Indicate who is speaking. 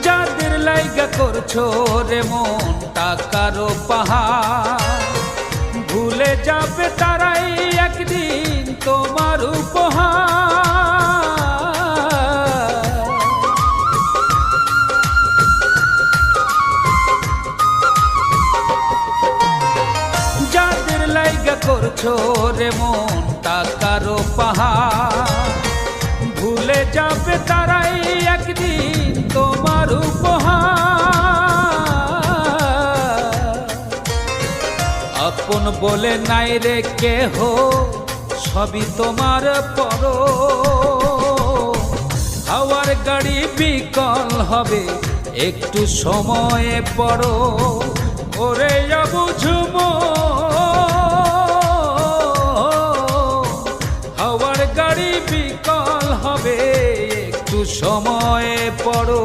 Speaker 1: যাদের লাইগা করছো রে মন টাকারও পাহাড়, ভুলে যাবে তারাই একদিন তোমার উপহার। যাদের লাইগা করছো রে মন টাকারও পাহাড়, ভুলে যাবে তারাই একদিন তোমার উপহার। আপন বলে নাই রে কেহ, সবই তোমার পর। হাওয়ার গাড়ি বিকল হবে একটু সময়ে পড়ো। ওরে বুঝুম হাওয়ার গাড়ি বিকল হবে একটু সময়ে পড়ো।